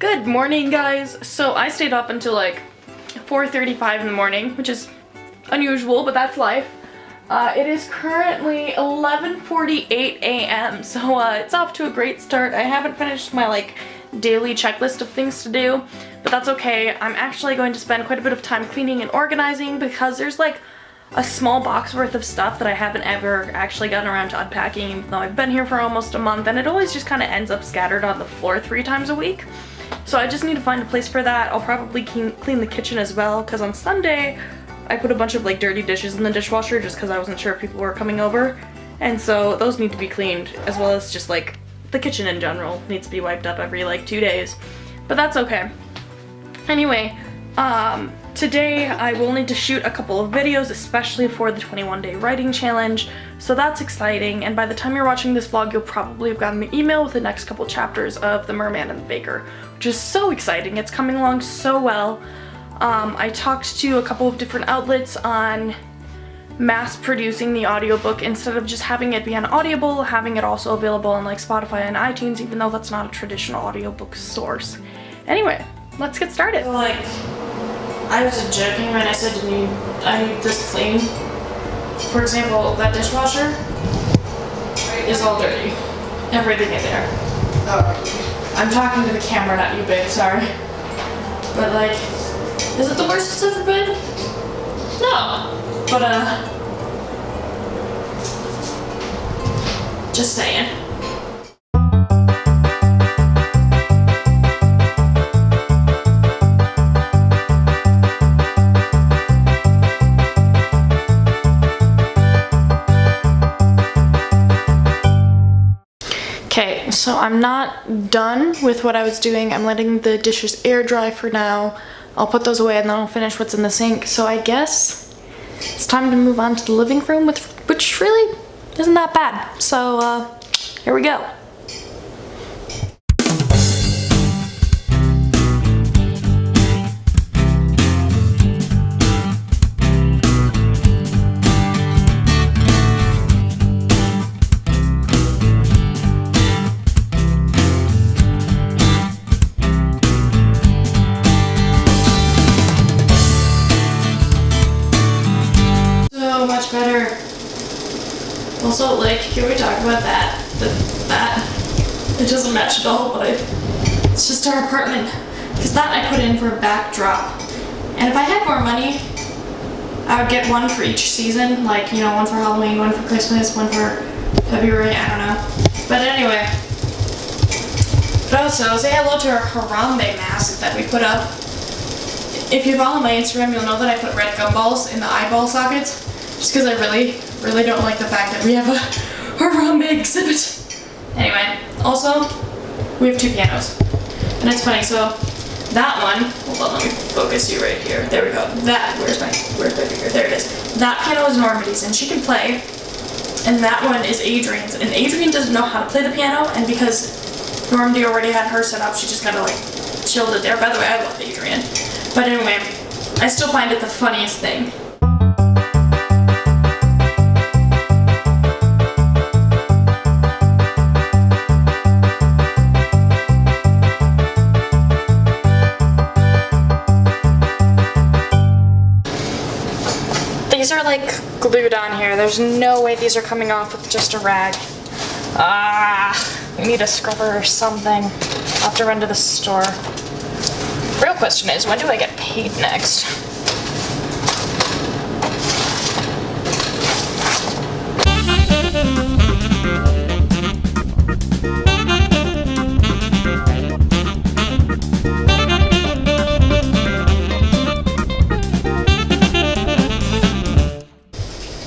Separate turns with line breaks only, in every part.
Good morning, guys. So I stayed up until like 4:35 in the morning, which is unusual, but that's life. It is currently 11:48 a.m. so it's off to a great start. I haven't finished my like daily checklist of things to do, but that's okay. I'm actually going to spend quite a bit of time cleaning and organizing because there's like a small box worth of stuff that I haven't ever actually gotten around to unpacking, even though I've been here for almost a month, and it always just kind of ends up scattered on the floor 3 times a week. So I just need to find a place for that. I'll probably clean the kitchen as well, because on Sunday I put a bunch of like dirty dishes in the dishwasher just because I wasn't sure if people were coming over, and so those need to be cleaned, as well as just like the kitchen in general needs to be wiped up every like 2 days, but that's okay. Anyway, today I will need to shoot a couple of videos, especially for the 21-day writing challenge, so that's exciting, and by the time you're watching this vlog, you'll probably have gotten the email with the next couple chapters of The Merman and the Baker, which is so exciting. It's coming along so well. I talked to a couple of different outlets on mass producing the audiobook instead of just having it be on Audible, having it also available on like Spotify and iTunes, even though that's not a traditional audiobook source. Anyway, let's get started. Like, I was joking when I said I need this clean. For example, that dishwasher is all dirty. Everything in there. Oh. I'm talking to the camera, not you, babe, sorry. But like, is it the worst it's ever been? No. But just saying. Okay, so I'm not done with what I was doing. I'm letting the dishes air dry for now. I'll put those away and then I'll finish what's in the sink. So I guess it's time to move on to the living room, which really isn't that bad. So here we go. Much better. Also, like, can we talk about that? It doesn't match at all, but it's just our apartment. Because that I put in for a backdrop. And if I had more money, I would get one for each season. Like, you know, one for Halloween, one for Christmas, one for February, I don't know. But anyway. But also, say hello to our Harambe mask that we put up. If you follow my Instagram, you'll know that I put red gumballs in the eyeball sockets. Just because I really don't like the fact that we have a Harambe exhibit. Anyway, also, we have 2 pianos. And it's funny, so that one, hold on, let me focus you right here. There we go. That, where's my finger? There it is. That piano is Normandy's, and she can play. And that one is Adrian's. And Adrian doesn't know how to play the piano, and because Normandy already had her set up, she just kind of like chilled it there. By the way, I love Adrian. But anyway, I still find it the funniest thing. These are like glued on here. There's no way these are coming off with just a rag. We need a scrubber or something. I'll have to run to the store. Real question is, when do I get paid next?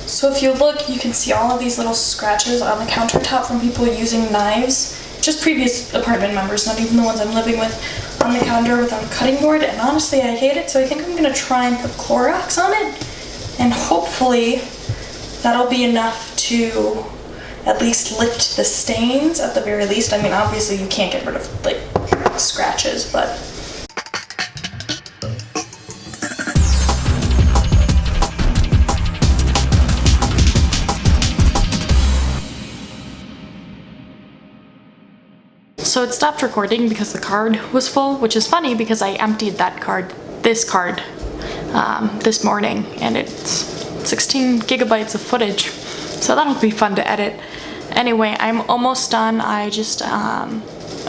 So if you look, you can see all of these little scratches on the countertop from people using knives. Just previous apartment members, not even the ones I'm living with, on the counter with a cutting board, and honestly I hate it, so I think I'm gonna try and put Clorox on it, and hopefully that'll be enough to at least lift the stains at the very least. I mean, obviously you can't get rid of like scratches, but So it stopped recording because the card was full, which is funny because I emptied this card this morning, and it's 16 gigabytes of footage. So that'll be fun to edit. Anyway, I'm almost done. I just,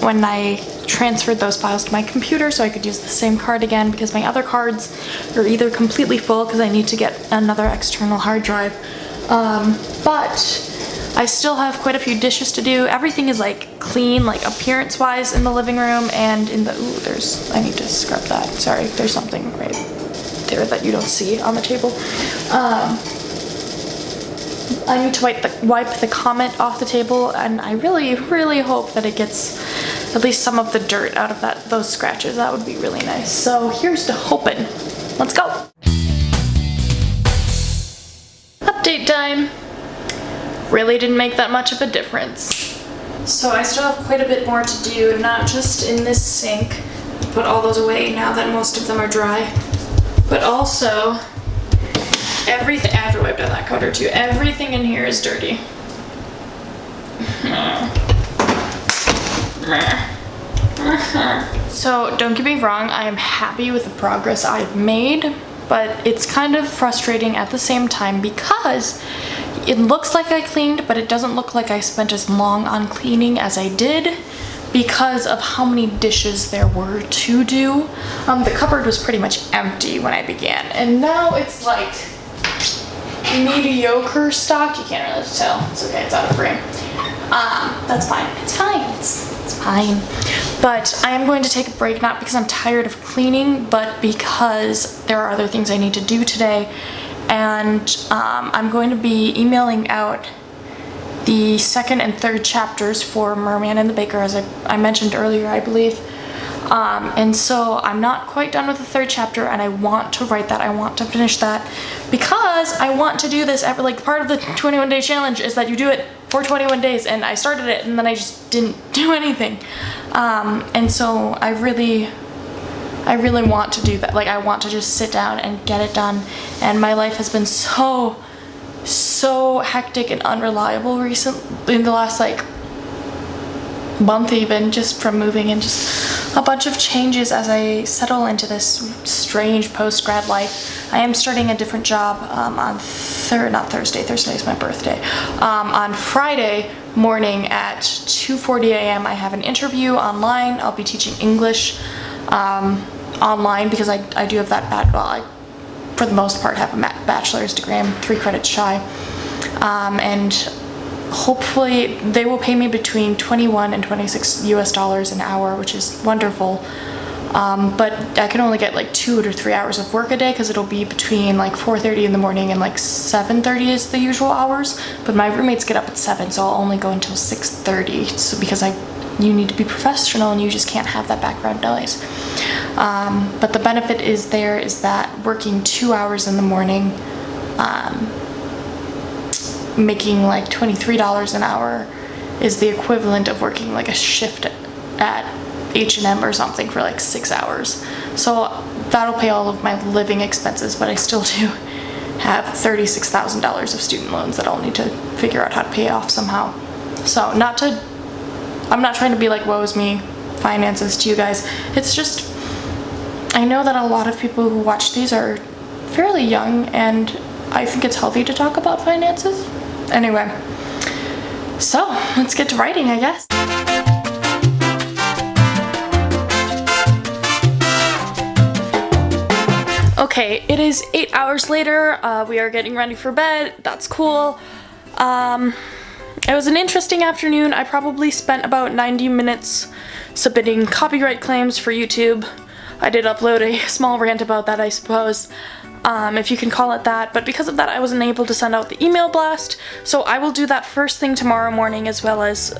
when I transferred those files to my computer so I could use the same card again, because my other cards are either completely full because I need to get another external hard drive, but I still have quite a few dishes to do. Everything is like clean, like appearance wise, in the living room and in the, I need to scrub that. Sorry, there's something right there that you don't see on the table. I need to wipe the comment off the table, and I really hope that it gets at least some of the dirt out of those scratches. That would be really nice. So here's to hoping. Let's go. Update time. Really didn't make that much of a difference. So I still have quite a bit more to do, not just in this sink, put all those away now that most of them are dry, but also everything. I have to wipe down that counter too. Everything in here is dirty. So don't get me wrong, I am happy with the progress I've made, but it's kind of frustrating at the same time because it looks like I cleaned, but it doesn't look like I spent as long on cleaning as I did because of how many dishes there were to do. The cupboard was pretty much empty when I began, and now it's like mediocre stock. You can't really tell. It's okay, it's out of frame. That's fine. It's fine. It's fine. But I am going to take a break, not because I'm tired of cleaning, but because there are other things I need to do today. And I'm going to be emailing out the second and third chapters for Merman and the Baker, as I mentioned earlier, I believe. And so I'm not quite done with the third chapter, and I want to write that. I want to finish that because I want to do this like part of the 21-day challenge is that you do it for 21 days, and I started it and then I just didn't do anything. And so I really want to do that. Like, I want to just sit down and get it done. And my life has been so hectic and unreliable in the last like month, even just from moving, and just a bunch of changes as I settle into this strange post-grad life. I am starting a different job on Thursday is my birthday. On Friday morning at 2:40 a.m. I have an interview online. I'll be teaching English online because I do have that I for the most part have a bachelor's degree. I'm 3 credits shy, and hopefully they will pay me between $21 and $26 an hour, which is wonderful. But I can only get like 2 to 3 hours of work a day because it'll be between like 4:30 in the morning and like 7:30 is the usual hours. But my roommates get up at 7, so I'll only go until 6:30. So because you need to be professional and you just can't have that background noise. But the benefit is that working 2 hours in the morning, making like $23 an hour is the equivalent of working like a shift at H&M or something for like 6 hours. So that'll pay all of my living expenses, but I still do have $36,000 of student loans that I'll need to figure out how to pay off somehow. So I'm not trying to be like, woe is me, finances to you guys. It's just, I know that a lot of people who watch these are fairly young, and I think it's healthy to talk about finances. Anyway, so let's get to writing, I guess. Okay, it is 8 hours later. We are getting ready for bed. That's cool. It was an interesting afternoon. I probably spent about 90 minutes submitting copyright claims for YouTube. I did upload a small rant about that, I suppose, if you can call it that, but because of that I wasn't able to send out the email blast, so I will do that first thing tomorrow morning, as well as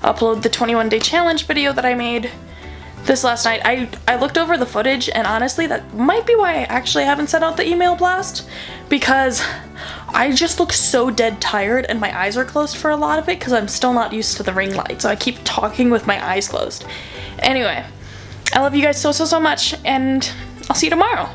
upload the 21-day challenge video that I made this last night. I looked over the footage, and honestly that might be why I actually haven't sent out the email blast, because I just look so dead tired and my eyes are closed for a lot of it because I'm still not used to the ring light, so I keep talking with my eyes closed. Anyway, I love you guys so much, and I'll see you tomorrow.